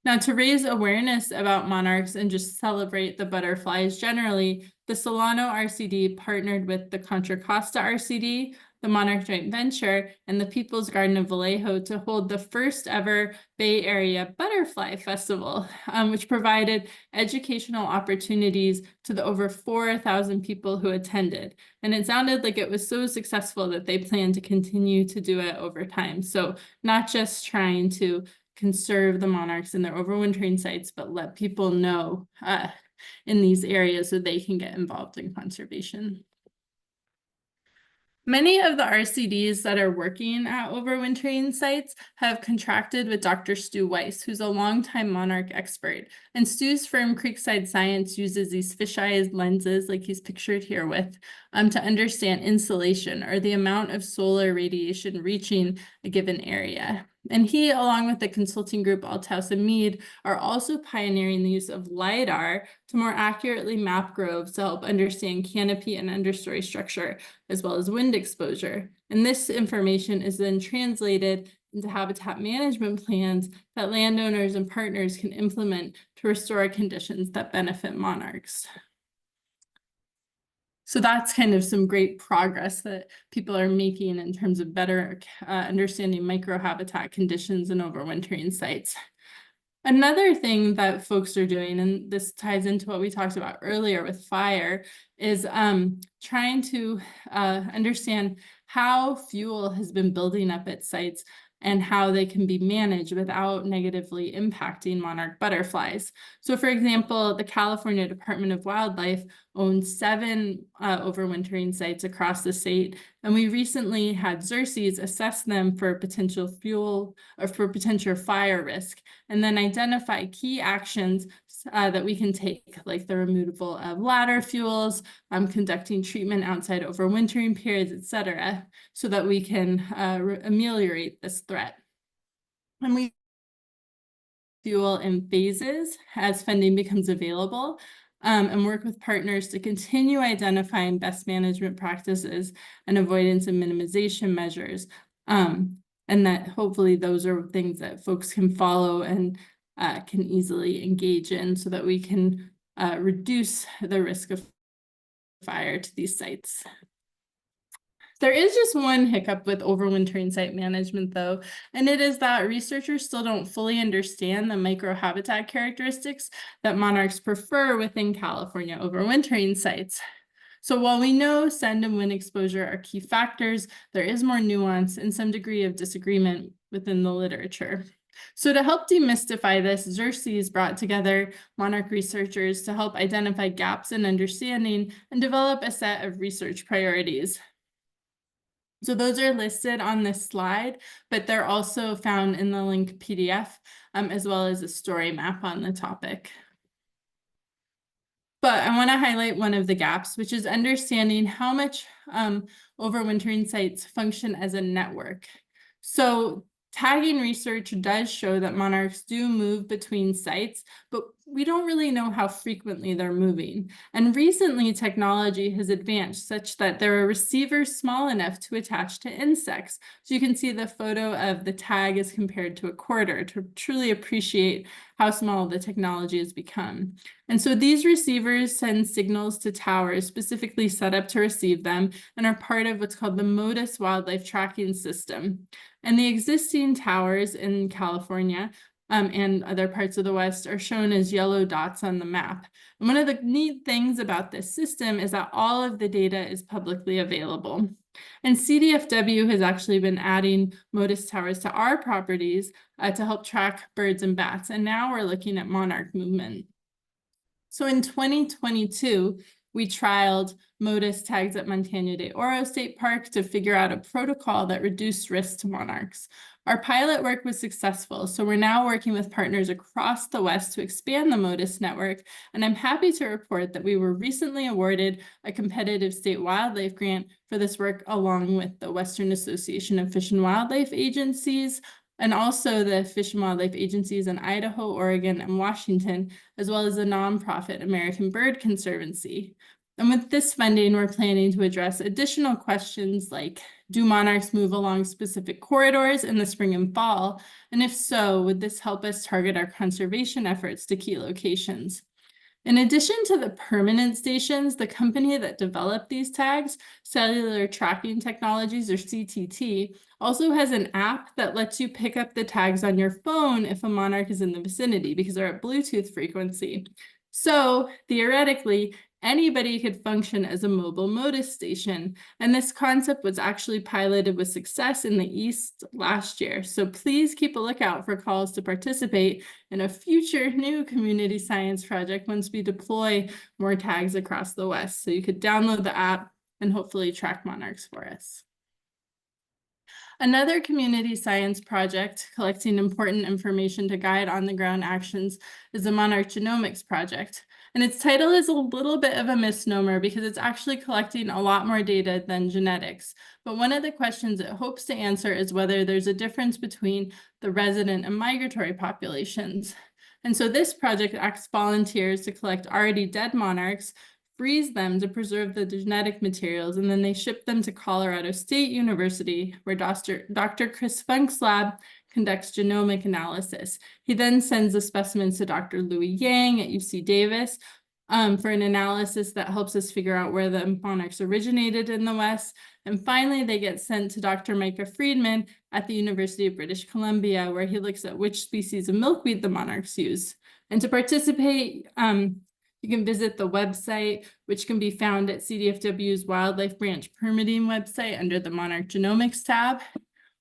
Now, to raise awareness about monarchs and just celebrate the butterflies generally, the Solano RCD partnered with the Contra Costa RCD, the Monarch Joint Venture, and the People's Garden of Vallejo to hold the first ever Bay Area Butterfly Festival, which provided educational opportunities to the over 4,000 people who attended. And it sounded like it was so successful that they plan to continue to do it over time. So not just trying to conserve the monarchs in their overwintering sites, but let people know in these areas so they can get involved in conservation. Many of the RCDs that are working at overwintering sites have contracted with Dr. Stu Weiss, who's a longtime monarch expert. And Stu's firm Creekside Science uses these fisheye lenses, like he's pictured here with, to understand insolation, or the amount of solar radiation reaching a given area. And he, along with the consulting group Althaus and Mead, are also pioneering the use of LiDAR to more accurately map groves to help understand canopy and understory structure, as well as wind exposure. And this information is then translated into habitat management plans that landowners and partners can implement to restore conditions that benefit monarchs. So that's kind of some great progress that people are making in terms of better understanding microhabitat conditions in overwintering sites. Another thing that folks are doing, and this ties into what we talked about earlier with fire, is trying to understand how fuel has been building up at sites and how they can be managed without negatively impacting monarch butterflies. So for example, the California Department of Wildlife owns 7 overwintering sites across the state, and we recently had Xerces assess them for potential fuel or for potential fire risk, and then identify key actions that we can take, like the removal of ladder fuels, conducting treatment outside overwintering periods, etc., so that we can ameliorate this threat. And we fuel in phases as funding becomes available, and work with partners to continue identifying best management practices and avoidance and minimization measures. And that hopefully those are things that folks can follow and can easily engage in so that we can reduce the risk of fire to these sites. There is just one hiccup with overwintering site management, though, and it is that researchers still don't fully understand the microhabitat characteristics that monarchs prefer within California overwintering sites. So while we know send and wind exposure are key factors, there is more nuance and some degree of disagreement within the literature. So to help demystify this, Xerces brought together monarch researchers to help identify gaps in understanding and develop a set of research priorities. So those are listed on this slide, but they're also found in the link PDF, as well as a story map on the topic. But I want to highlight one of the gaps, which is understanding how much overwintering sites function as a network. So tagging research does show that monarchs do move between sites, but we don't really know how frequently they're moving. And recently, technology has advanced such that there are receivers small enough to attach to insects. So you can see the photo of the tag as compared to a quarter to truly appreciate how small the technology has become. And so these receivers send signals to towers specifically set up to receive them and are part of what's called the Motus wildlife tracking system. And the existing towers in California and other parts of the West are shown as yellow dots on the map. And one of the neat things about this system is that all of the data is publicly available. And CDFW has actually been adding Motus towers to our properties to help track birds and bats. And now we're looking at monarch movement. So in 2022, we trialed Motus tags at Montaña de Oro State Park to figure out a protocol that reduced risk to monarchs. Our pilot work was successful, so we're now working with partners across the West to expand the Motus network, and I'm happy to report that we were recently awarded a competitive state wildlife grant for this work along with the Western Association of Fish and Wildlife Agencies, and also the Fish and Wildlife Agencies in Idaho, Oregon, and Washington, as well as the nonprofit American Bird Conservancy. And with this funding, we're planning to address additional questions like, do monarchs move along specific corridors in the spring and fall? And if so, would this help us target our conservation efforts to key locations? In addition to the permanent stations, the company that developed these tags, Cellular Tracking Technologies, or CTT, also has an app that lets you pick up the tags on your phone if a monarch is in the vicinity because they're at Bluetooth frequency. So theoretically, anybody could function as a mobile Motus station. And this concept was actually piloted with success in the East last year. So please keep a lookout for calls to participate in a future new community science project once we deploy more tags across the West. So you could download the app and hopefully track monarchs for us. Another community science project collecting important information to guide on-the-ground actions is the Monarch Genomics Project. And its title is a little bit of a misnomer because it's actually collecting a lot more data than genetics. But one of the questions it hopes to answer is whether there's a difference between the resident and migratory populations. And so this project asks volunteers to collect already dead monarchs, freeze them to preserve the genetic materials, and then they ship them to Colorado State University, where Dr. Chris Funk's lab conducts genomic analysis. He then sends the specimens to Dr. Louis Yang at UC Davis for an analysis that helps us figure out where the monarchs originated in the West. And finally, they get sent to Dr. Micah Friedman at the University of British Columbia, where he looks at which species of milkweed the monarchs use. And to participate, you can visit the website, which can be found at CDFW's Wildlife Branch Permitting website under the Monarch Genomics tab.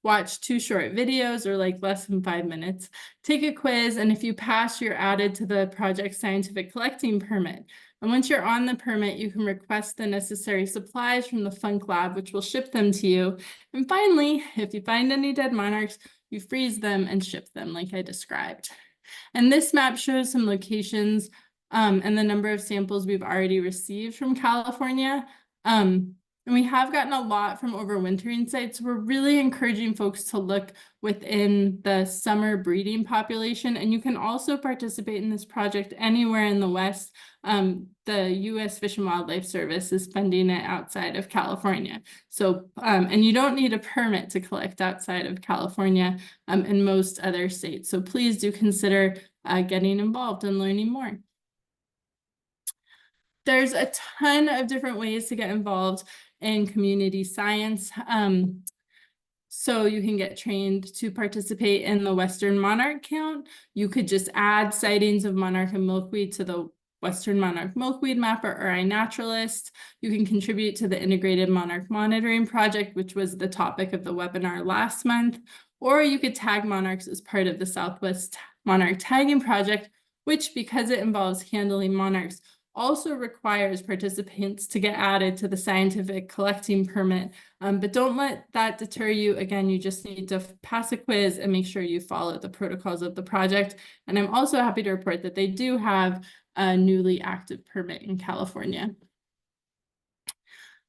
Watch 2 short videos or like less than 5 minutes. Take a quiz, and if you pass, you're added to the project scientific collecting permit. And once you're on the permit, you can request the necessary supplies from the Funk Lab, which will ship them to you. And finally, if you find any dead monarchs, you freeze them and ship them like I described. And this map shows some locations and the number of samples we've already received from California. And we have gotten a lot from overwintering sites. We're really encouraging folks to look within the summer breeding population. And you can also participate in this project anywhere in the West. The U.S. Fish and Wildlife Service is funding it outside of California. So, and you don't need a permit to collect outside of California and most other states. So please do consider getting involved and learning more. There's a ton of different ways to get involved in community science. So you can get trained to participate in the Western Monarch Count. You could just add sightings of monarch and milkweed to the Western Monarch Milkweed Mapper or iNaturalist. You can contribute to the Integrated Monarch Monitoring Project, which was the topic of the webinar last month. Or you could tag monarchs as part of the Southwest Monarch Tagging Project, which, because it involves handling monarchs, also requires participants to get added to the scientific collecting permit. But don't let that deter you. Again, you just need to pass a quiz and make sure you follow the protocols of the project. And I'm also happy to report that they do have a newly active permit in California.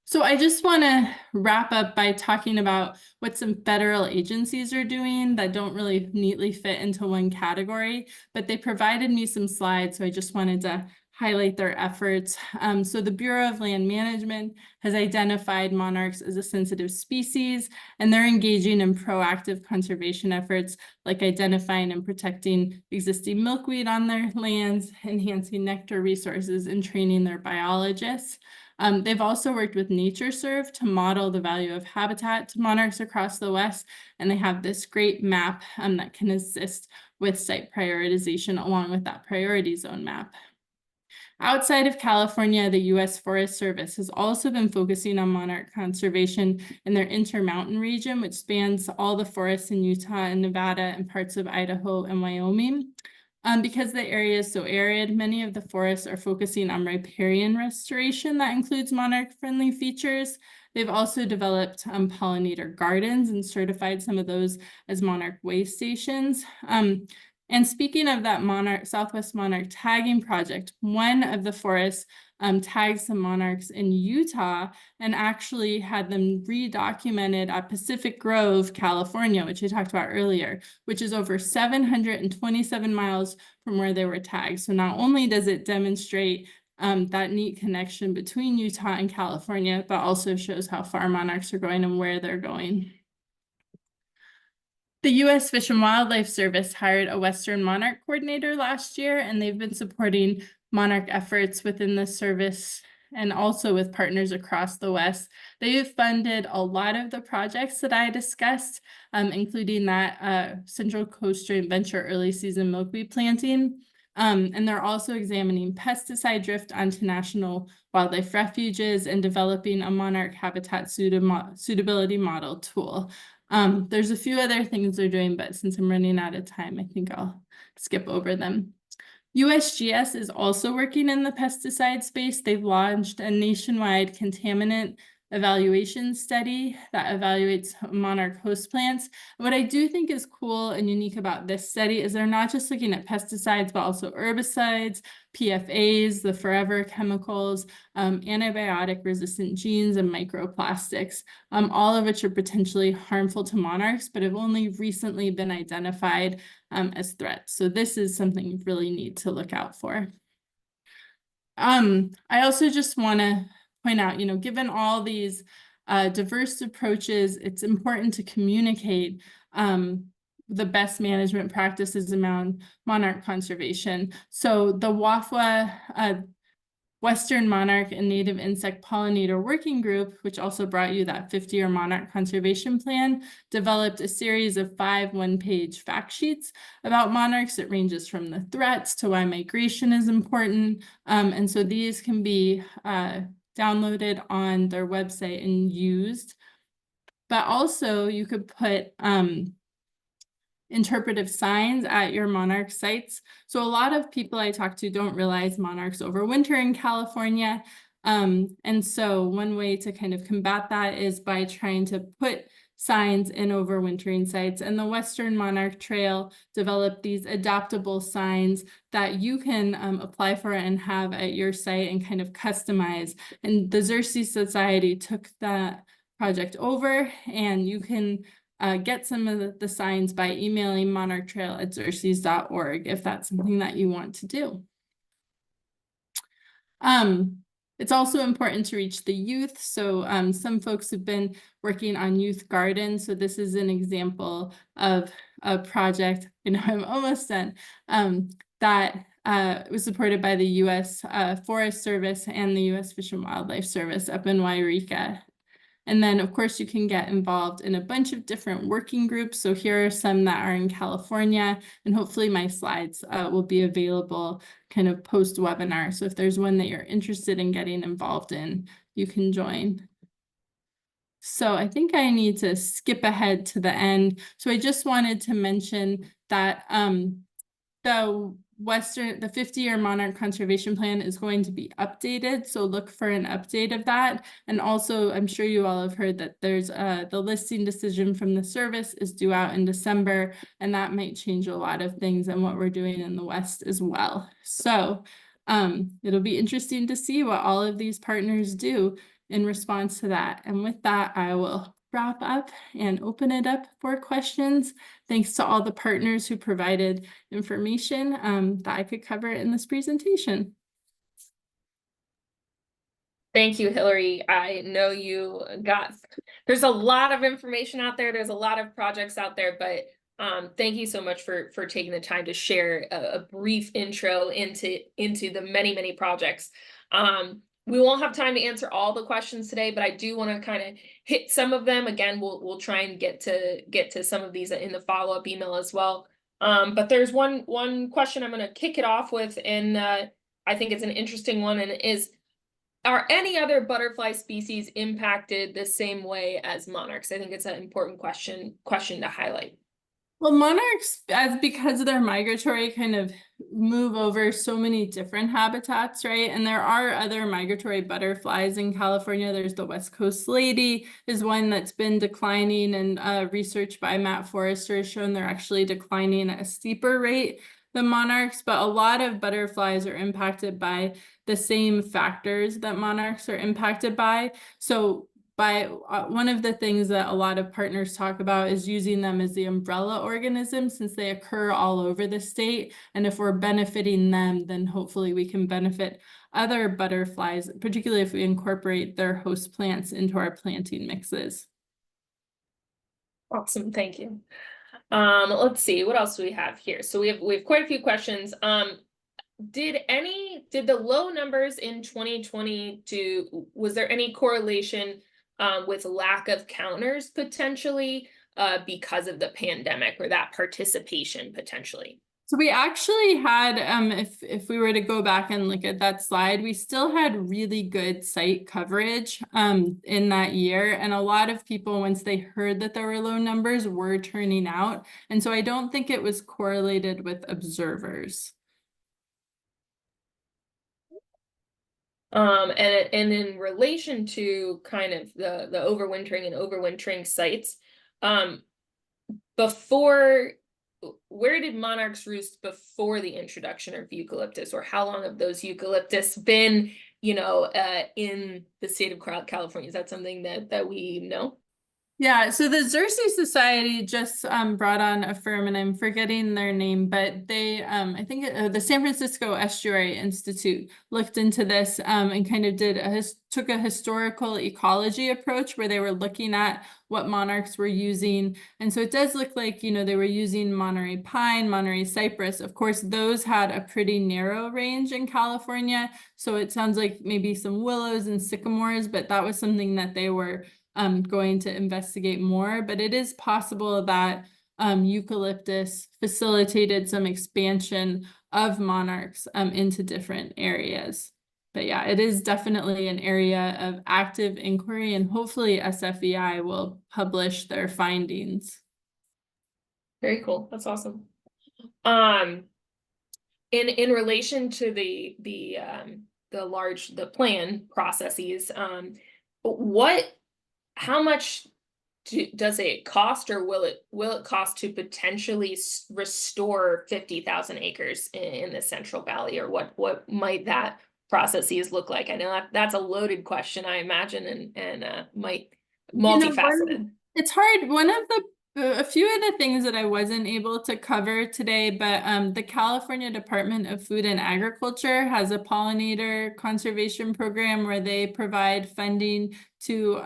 So I just want to wrap up by talking about what some federal agencies are doing that don't really neatly fit into one category, but they provided me some slides, so I just wanted to highlight their efforts. So the Bureau of Land Management has identified monarchs as a sensitive species, and they're engaging in proactive conservation efforts like identifying and protecting existing milkweed on their lands, enhancing nectar resources, and training their biologists. They've also worked with NatureServe to model the value of habitat to monarchs across the West, and they have this great map that can assist with site prioritization along with that priority zone map. Outside of California, the U.S. Forest Service has also been focusing on monarch conservation in their Intermountain region, which spans all the forests in Utah and Nevada and parts of Idaho and Wyoming. Because the area is so arid, many of the forests are focusing on riparian restoration that includes monarch-friendly features. They've also developed pollinator gardens and certified some of those as monarch way stations. And speaking of that Southwest Monarch Tagging Project, one of the forests tagged some monarchs in Utah and actually had them redocumented at Pacific Grove, California, which I talked about earlier, which is over 727 miles from where they were tagged. So not only does it demonstrate that neat connection between Utah and California, but also shows how far monarchs are going and where they're going. The U.S. Fish and Wildlife Service hired a Western monarch coordinator last year, and they've been supporting monarch efforts within the service and also with partners across the West. They've funded a lot of the projects that I discussed, including that Central Coast Joint Venture early season milkweed planting. And they're also examining pesticide drift onto national wildlife refuges and developing a monarch habitat suitability model tool. There's a few other things they're doing, but since I'm running out of time, I think I'll skip over them. USGS is also working in the pesticide space. They've launched a nationwide contaminant evaluation study that evaluates monarch host plants. What I do think is cool and unique about this study is they're not just looking at pesticides, but also herbicides, PFAs, the forever chemicals, antibiotic resistant genes, and microplastics, all of which are potentially harmful to monarchs, but have only recently been identified as threats. So this is something you really need to look out for. I also just want to point out, given all these diverse approaches, it's important to communicate the best management practices around monarch conservation. So the WAFWA Western Monarch and Native Insect Pollinator Working Group, which also brought you that 50-year monarch conservation plan, developed a series of 5 one-page fact sheets about monarchs. It ranges from the threats to why migration is important. And so these can be downloaded on their website and used. But also you could put interpretive signs at your monarch sites. So a lot of people I talk to don't realize monarchs overwinter in California. And so one way to kind of combat that is by trying to put signs in overwintering sites. And the Western Monarch Trail developed these adaptable signs that you can apply for and have at your site and kind of customize. And the Xerces Society took that project over, and you can get some of the signs by emailing monarchtrail@xerces.org if that's something that you want to do. It's also important to reach the youth. So some folks have been working on youth gardens. So this is an example of a project, I'm almost done, that was supported by the U.S. Forest Service and the U.S. Fish and Wildlife Service up in Wairika. And then, of course, you can get involved in a bunch of different working groups. So here are some that are in California, and hopefully my slides will be available kind of post-webinar. So if there's one that you're interested in getting involved in, you can join. So I think I need to skip ahead to the end. So I just wanted to mention that the 50-year monarch conservation plan is going to be updated. So look for an update of that. And also, I'm sure you all have heard that there's the listing decision from the service is due out in December, and that might change a lot of things and what we're doing in the West as well. So it'll be interesting to see what all of these partners do in response to that. And with that, I will wrap up and open it up for questions. Thanks to all the partners who provided information that I could cover in this presentation. Thank you, Hillary. I know there's a lot of information out there. There's a lot of projects out there, but thank you so much for taking the time to share a brief intro into the many projects. We won't have time to answer all the questions today, but I do want to kind of hit some of them. Again, we'll try and get to some of these in the follow-up email as well. But there's one question I'm going to kick it off with, and I think it's an interesting one, and it is, are any other butterfly species impacted the same way as monarchs? I think it's an important question to highlight. Well, monarchs, because of their migratory, kind of move over so many different habitats, right? And there are other migratory butterflies in California. There's the West Coast lady is one that's been declining, and research by Matt Forrester has shown they're actually declining at a steeper rate than monarchs. But a lot of butterflies are impacted by the same factors that monarchs are impacted by. So by one of the things that a lot of partners talk about is using them as the umbrella organism, since they occur all over the state. And if we're benefiting them, then hopefully we can benefit other butterflies, particularly if we incorporate their host plants into our planting mixes. Awesome, thank you. Let's see, what else do we have here? So we have quite a few questions. Did the low numbers in 2022, was there any correlation with lack of counters potentially because of the pandemic, or that participation potentially? So we actually had, if we were to go back and look at that slide, we still had really good site coverage in that year. And a lot of people, once they heard that there were low numbers, were turning out. And so I don't think it was correlated with observers. And in relation to kind of the overwintering sites, where did monarchs roost before the introduction of eucalyptus, or how long have those eucalyptus been, in the state of California? Is that something that we know? Yeah, so the Xerces Society just brought on a firm, and I'm forgetting their name, but they, I think the San Francisco Estuary Institute looked into this and kind of took a historical ecology approach where they were looking at what monarchs were using. And so it does look like, they were using Monterey pine, Monterey cypress. Of course, those had a pretty narrow range in California. So it sounds like maybe some willows and sycamores, but that was something that they were going to investigate more. But it is possible that eucalyptus facilitated some expansion of monarchs into different areas. But yeah, it is definitely an area of active inquiry, and hopefully SFEI will publish their findings. Very cool. That's awesome. In relation to the plan processes, how much does it cost, or will it cost to potentially restore 50,000 acres in the Central Valley, or what might that processes look like? I know that's a loaded question, I imagine, and might multifaceted. It's hard. A few of the things that I wasn't able to cover today, but the California Department of Food and Agriculture has a pollinator conservation program where they provide funding to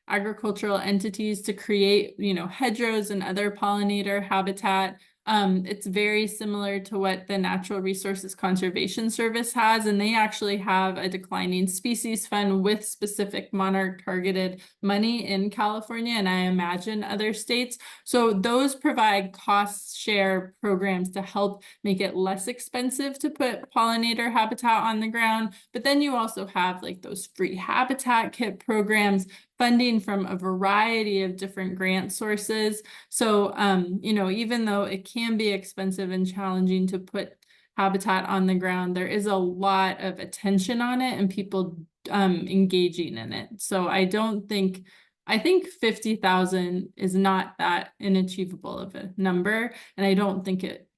agricultural entities to create, hedgerows and other pollinator habitat. It's very similar to what the Natural Resources Conservation Service has, and they actually have a declining species fund with specific monarch targeted money in California, and I imagine other states. So those provide cost share programs to help make it less expensive to put pollinator habitat on the ground. But then you also have like those free habitat kit programs, funding from a variety of different grant sources. So, even though it can be expensive and challenging to put habitat on the ground, there is a lot of attention on it and people engaging in it. So I think 50,000 is not that inachievable of a number. And I don't think it,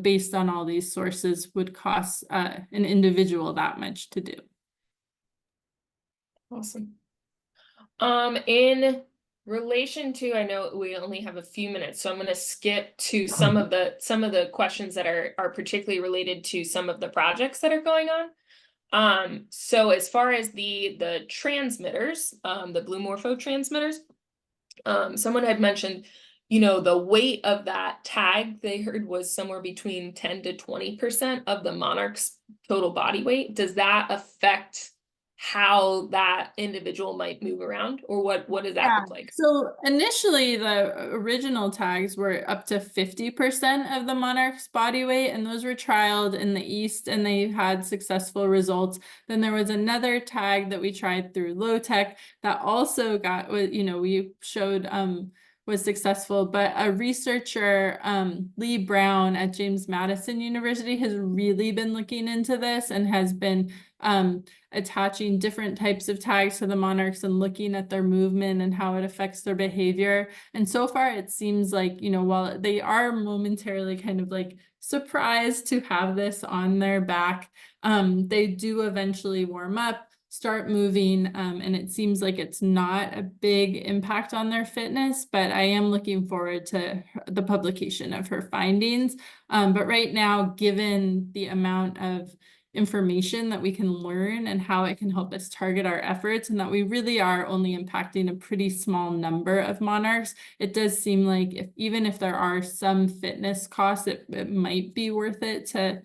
based on all these sources, would cost an individual that much to do. Awesome. In relation to, I know we only have a few minutes, so I'm going to skip to some of the questions that are particularly related to some of the projects that are going on. So as far as the transmitters, the blue morpho transmitters, someone had mentioned, the weight of that tag they heard was somewhere between 10 to 20% of the monarch's total body weight. Does that affect how that individual might move around, or what does that look like? So initially the original tags were up to 50% of the monarch's body weight, and those were trialed in the East and they had successful results. Then there was another tag that we tried through low tech that also got, we showed was successful, but a researcher, Lee Brown at James Madison University, has really been looking into this and has been attaching different types of tags to the monarchs and looking at their movement and how it affects their behavior. And so far it seems like, while they are momentarily kind of like surprised to have this on their back, they do eventually warm up. start moving. And it seems like it's not a big impact on their fitness, but I am looking forward to the publication of her findings. But right now, given the amount of information that we can learn and how it can help us target our efforts, and that we really are only impacting a pretty small number of monarchs, it does seem like even if there are some fitness costs, it might be worth it to,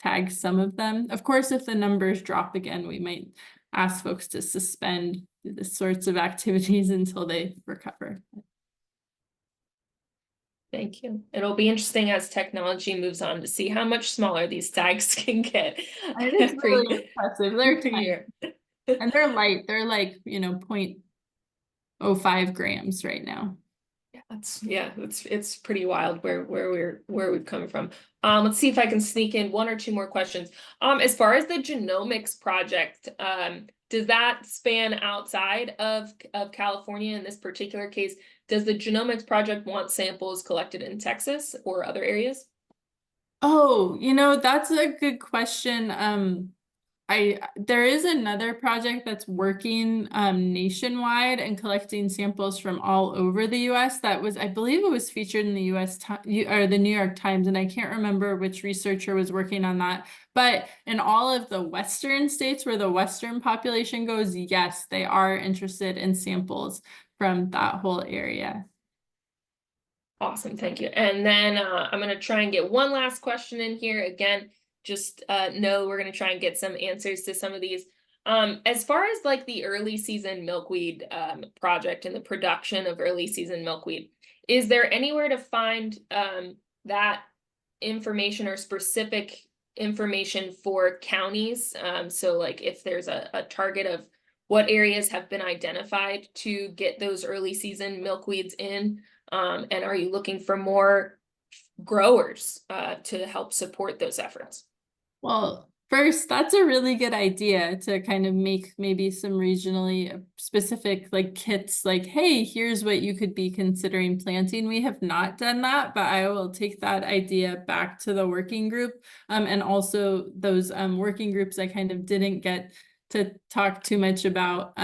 tag some of them. Of course, if the numbers drop again, we might ask folks to suspend the sorts of activities until they recover. Thank you. It'll be interesting as technology moves on to see how much smaller these tags can get. It is really impressive. They're every tiny. year. And they're light. They're like, 0.05 grams right now. It's pretty wild where we've come from. Let's see if I can sneak in one or two more questions. As far as the genomics project, does that span outside of California in this particular case? Does the genomics project want samples collected in Texas or other areas? Oh, that's a good question. There is another project that's working nationwide and collecting samples from all over the US that was, I believe it was featured in the or the New York Times, and I can't remember which researcher was working on that. But in all of the Western states where the Western population goes, yes, they are interested in samples from that whole area. Awesome, thank you. And then I'm going to try and get one last question in here. Again, just know we're going to try and get some answers to some of these. As far as like the early season milkweed project and the production of early season milkweed, is there anywhere to find that information or specific information for counties? So like if there's a target of what areas have been identified to get those early season milkweeds in, and are you looking for more growers to help support those efforts? Well, first, that's a really good idea to kind of make maybe some regionally specific like kits, like, hey, here's what you could be considering planting. We have not done that, but I will take that idea back to the working group. And also those working groups I kind of didn't get to talk too much about.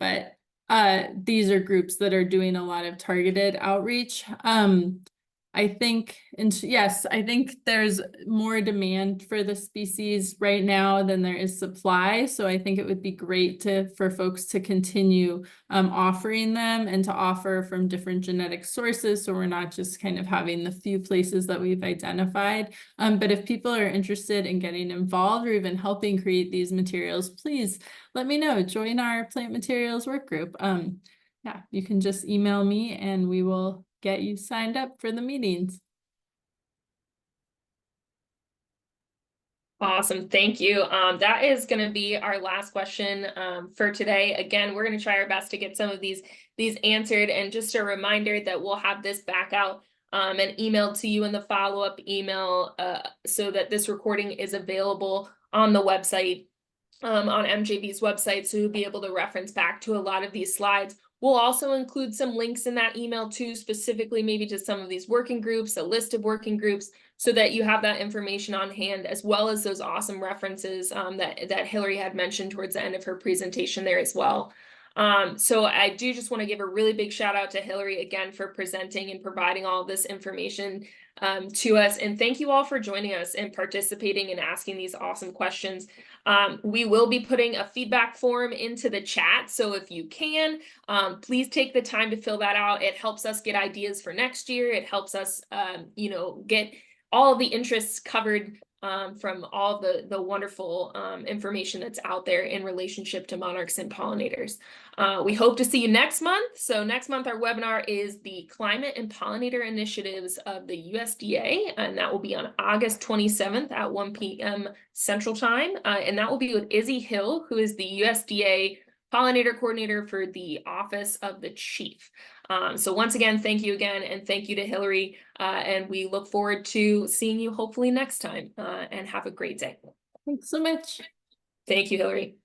But these are groups that are doing a lot of targeted outreach. I think, and yes, I think there's more demand for the species right now than there is supply. So I think it would be great for folks to continue offering them and to offer from different genetic sources. So we're not just kind of having the few places that we've identified. But if people are interested in getting involved or even helping create these materials, please let me know. Join our plant materials work group. Yeah, you can just email me and we will get you signed up for the meetings. Awesome, thank you. That is going to be our last question for today. Again, we're going to try our best to get some of these answered, and just a reminder that we'll have this back out and emailed to you in the follow-up email so that this recording is available on the website, on MJB's website, so you'll be able to reference back to a lot of these slides. We'll also include some links in that email too, specifically maybe to some of these working groups, a list of working groups, so that you have that information on hand, as well as those awesome references that Hillary had mentioned towards the end of her presentation there as well. So I do just want to give a really big shout out to Hillary again for presenting and providing all of this information to us. And thank you all for joining us and participating and asking these awesome questions. We will be putting a feedback form into the chat. So if you can, please take the time to fill that out. It helps us get ideas for next year. It helps us, get all of the interests covered from all the wonderful information that's out there in relationship to monarchs and pollinators. We hope to see you next month. So next month, our webinar is the Climate and Pollinator Initiatives of the USDA, and that will be on August 27th at 1 p.m. Central Time. And that will be with Izzy Hill, who is the USDA Pollinator Coordinator for the Office of the Chief. So once again, thank you again, and thank you to Hillary, and we look forward to seeing you hopefully next time, and have a great day. Thanks so much. Thank you, Hillary.